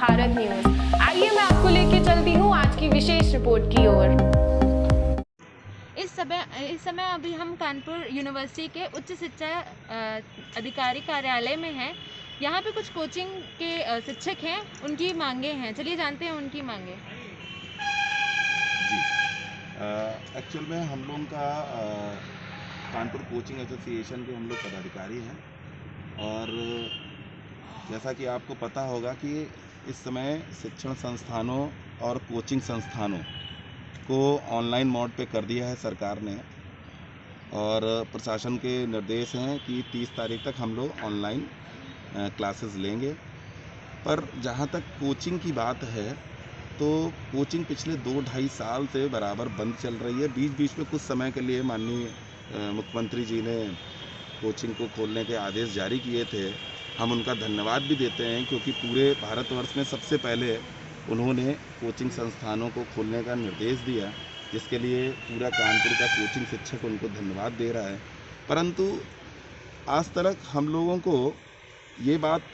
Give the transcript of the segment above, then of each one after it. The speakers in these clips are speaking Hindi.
भारत न्यूज। आइए मैं आपको लेके चलती हूँ आज की विशेष रिपोर्ट की ओर। इस समय अभी हम कानपुर यूनिवर्सिटी के उच्च शिक्षा अधिकारी कार्यालय में हैं। यहाँ पे कुछ कोचिंग के शिक्षक हैं, उनकी मांगे हैं। चलिए जानते हैं उनकी मांगे। जी, एक्चुअल में हम लोगों का कानपुर कोचिंग एसोसिएशन के हम लोग पदाधिकारी हैं और जैसा कि आपको पता होगा कि इस समय शिक्षण संस्थानों और कोचिंग संस्थानों को ऑनलाइन मोड पे कर दिया है सरकार ने और प्रशासन के निर्देश हैं कि 30 तारीख तक हम लोग ऑनलाइन क्लासेस लेंगे। पर जहाँ तक कोचिंग की बात है तो कोचिंग पिछले 2-2.5 साल से बराबर बंद चल रही है। बीच बीच में कुछ समय के लिए माननीय मुख्यमंत्री जी ने कोचिंग को खोलने के आदेश जारी किए थे। हम उनका धन्यवाद भी देते हैं क्योंकि पूरे भारतवर्ष में सबसे पहले उन्होंने कोचिंग संस्थानों को खोलने का निर्देश दिया, जिसके लिए पूरा कानपुर का कोचिंग शिक्षक उनको धन्यवाद दे रहा है। परंतु आज तक हम लोगों को ये बात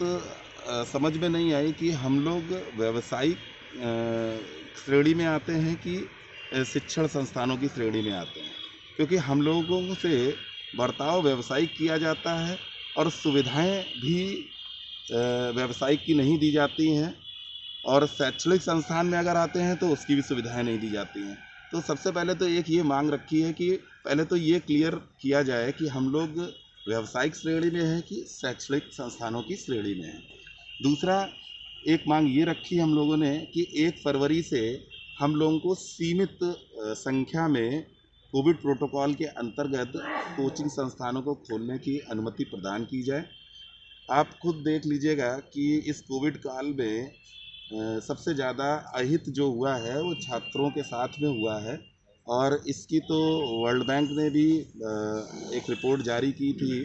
समझ में नहीं आई कि हम लोग व्यावसायिक श्रेणी में आते हैं कि शिक्षण संस्थानों की श्रेणी में आते हैं, क्योंकि हम लोगों से बर्ताव व्यावसायिक किया जाता है और सुविधाएं भी व्यावसायिक की नहीं दी जाती हैं और शैक्षणिक संस्थान में अगर आते हैं तो उसकी भी सुविधाएं नहीं दी जाती हैं। तो सबसे पहले तो एक ये मांग रखी है कि पहले तो ये क्लियर किया जाए कि हम लोग व्यावसायिक श्रेणी में हैं कि शैक्षणिक संस्थानों की श्रेणी में हैं। दूसरा एक मांग ये रखी हम लोगों ने कि 1 फरवरी से हम लोगों को सीमित संख्या में कोविड प्रोटोकॉल के अंतर्गत कोचिंग संस्थानों को खोलने की अनुमति प्रदान की जाए। आप खुद देख लीजिएगा कि इस कोविड काल में सबसे ज़्यादा अहित जो हुआ है वो छात्रों के साथ में हुआ है और इसकी तो वर्ल्ड बैंक ने भी एक रिपोर्ट जारी की थी।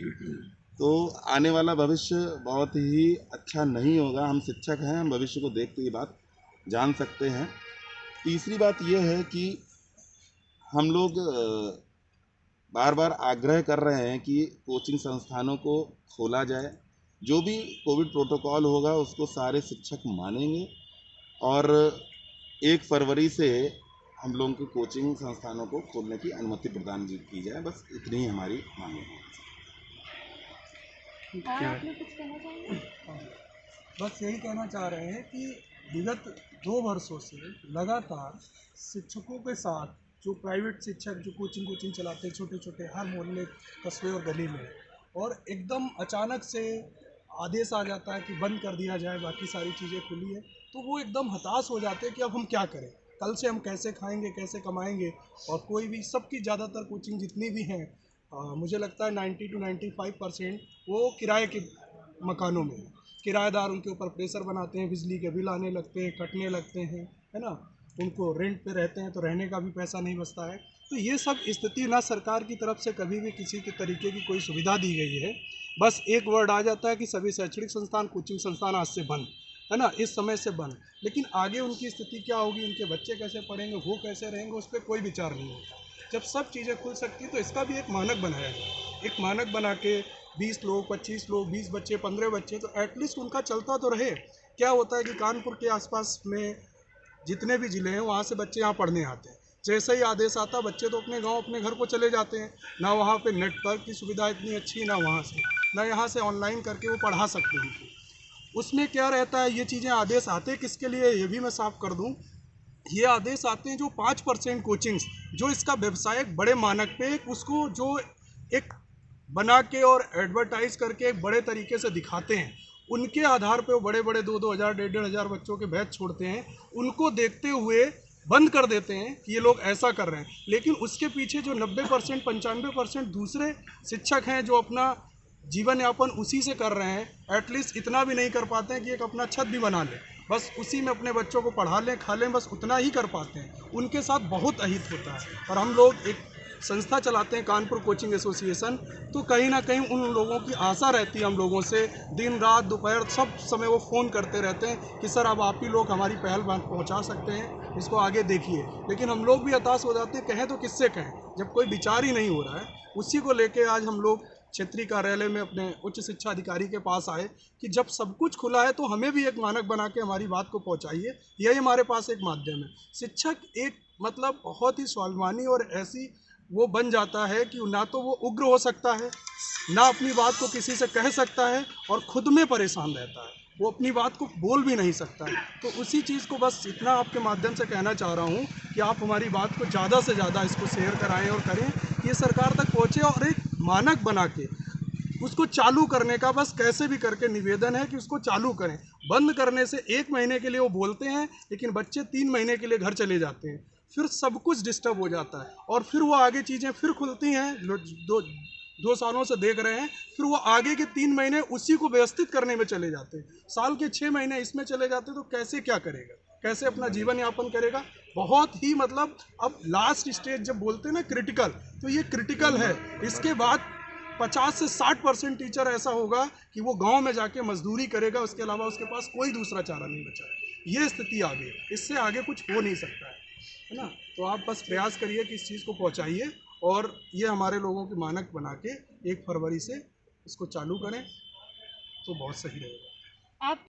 तो आने वाला भविष्य बहुत ही अच्छा नहीं होगा। हम शिक्षक हैं, हम भविष्य को देख के ये बात जान सकते हैं। तीसरी बात ये है कि हम लोग बार बार आग्रह कर रहे हैं कि कोचिंग संस्थानों को खोला जाए। जो भी कोविड प्रोटोकॉल होगा उसको सारे शिक्षक मानेंगे और 1 फरवरी से हम लोगों को कोचिंग संस्थानों को खोलने की अनुमति प्रदान की जाए। बस इतनी ही हमारी मांग है। आपने कुछ कहना चाहेंगे? बस यही कहना चाह रहे हैं कि विगत 2 वर्षों से लगातार शिक्षकों के साथ जो प्राइवेट शिक्षक जो कोचिंग चलाते हैं छोटे छोटे हर मोहल्ले कस्बे और गली में, और एकदम अचानक से आदेश आ जाता है कि बंद कर दिया जाए, बाकी सारी चीज़ें खुली है, तो वो एकदम हताश हो जाते हैं कि अब हम क्या करें, कल से हम कैसे खाएंगे, कैसे कमाएंगे। और कोई भी सबकी ज़्यादातर कोचिंग जितनी भी हैं, मुझे लगता है 90 to 95% वो किराए के मकानों में, किराएदार उनके ऊपर प्रेशर बनाते हैं, बिजली के बिल आने लगते हैं, कटने लगते हैं, है ना, उनको रेंट पे रहते हैं तो रहने का भी पैसा नहीं बचता है। तो ये सब स्थिति ना सरकार की तरफ से कभी भी किसी के तरीके की कोई सुविधा दी गई है। बस एक वर्ड आ जाता है कि सभी शैक्षणिक संस्थान कोचिंग संस्थान आज से बंद, है ना, इस समय से बंद। लेकिन आगे उनकी स्थिति क्या होगी, उनके बच्चे कैसे पढ़ेंगे, वो कैसे रहेंगे, उस पर कोई विचार नहीं होता। जब सब चीज़ें खुल सकती तो इसका भी एक मानक बनाया जाए, एक मानक बना के 20 लोग, 25 लोग, 20 बच्चे, 15 बच्चे, तो एटलीस्ट उनका चलता तो रहे। क्या होता है कि कानपुर के आसपास में जितने भी ज़िले हैं वहाँ से बच्चे यहाँ पढ़ने आते हैं, जैसे ही आदेश आता बच्चे तो अपने गांव अपने घर को चले जाते हैं। ना वहाँ पे नेटवर्क की सुविधा इतनी अच्छी, ना वहाँ से, ना यहाँ से ऑनलाइन करके वो पढ़ा सकते हैं। उसमें क्या रहता है, ये चीज़ें आदेश आते किसके लिए ये भी मैं साफ कर दूँ। ये आदेश आते हैं जो 5% कोचिंग्स जो इसका व्यवसायिक बड़े मानक पे उसको जो एक बना के और एडवर्टाइज करके एक बड़े तरीके से दिखाते हैं, उनके आधार पे वो बड़े बड़े 2-2 हज़ार 1.5-1.5 हज़ार बच्चों के बैच छोड़ते हैं। उनको देखते हुए बंद कर देते हैं कि ये लोग ऐसा कर रहे हैं। लेकिन उसके पीछे जो 90% 95% दूसरे शिक्षक हैं जो अपना जीवन यापन उसी से कर रहे हैं, एटलीस्ट इतना भी नहीं कर पाते हैं कि एक अपना छत भी बना लें, बस उसी में अपने बच्चों को पढ़ा लें, खा लें, बस उतना ही कर पाते हैं। उनके साथ बहुत अहित होता है। और हम लोग एक संस्था चलाते हैं कानपुर कोचिंग एसोसिएशन, तो कहीं ना कहीं उन लोगों की आशा रहती है हम लोगों से, दिन रात दोपहर सब समय वो फ़ोन करते रहते हैं कि सर अब आप ही लोग हमारी पहल पहुंचा सकते हैं, इसको आगे देखिए। लेकिन हम लोग भी हताश हो जाते हैं, कहें तो किससे कहें जब कोई विचार ही नहीं हो रहा है। उसी को लेके आज हम लोग क्षेत्रीय कार्यालय में अपने उच्च शिक्षा अधिकारी के पास आए कि जब सब कुछ खुला है तो हमें भी एक मानक बना के हमारी बात को पहुंचाइए, यही हमारे पास एक माध्यम है। शिक्षक एक मतलब बहुत ही स्वाभिमानी और ऐसी वो बन जाता है कि ना तो वो उग्र हो सकता है, ना अपनी बात को किसी से कह सकता है और खुद में परेशान रहता है, वो अपनी बात को बोल भी नहीं सकता है। तो उसी चीज़ को बस इतना आपके माध्यम से कहना चाह रहा हूँ कि आप हमारी बात को ज़्यादा से ज़्यादा इसको शेयर कराएं और करें कि ये सरकार तक पहुँचे और एक मानक बना के उसको चालू करने का बस कैसे भी करके निवेदन है कि उसको चालू करें। बंद करने से 1 महीने के लिए वो बोलते हैं, लेकिन बच्चे 3 महीने के लिए घर चले जाते हैं, फिर सब कुछ डिस्टर्ब हो जाता है और फिर वो आगे चीज़ें फिर खुलती हैं। 2 सालों से देख रहे हैं, फिर वो आगे के 3 महीने उसी को व्यवस्थित करने में चले जाते हैं, साल के 6 महीने इसमें चले जाते हैं, तो कैसे क्या करेगा, कैसे अपना जीवन यापन करेगा। बहुत ही मतलब अब लास्ट स्टेज जब बोलते हैं ना क्रिटिकल, तो ये क्रिटिकल है। इसके बाद 50 से 60% टीचर ऐसा होगा कि वो गांव में जाके मजदूरी करेगा, उसके अलावा उसके पास कोई दूसरा चारा नहीं बचा है। ये स्थिति आ गई, इससे आगे कुछ हो नहीं सकता है ना। तो आप बस प्रयास करिए कि इस चीज़ को पहुंचाइए और ये हमारे लोगों की मानक बना के 1 फरवरी से इसको चालू करें तो बहुत सही रहेगा। आप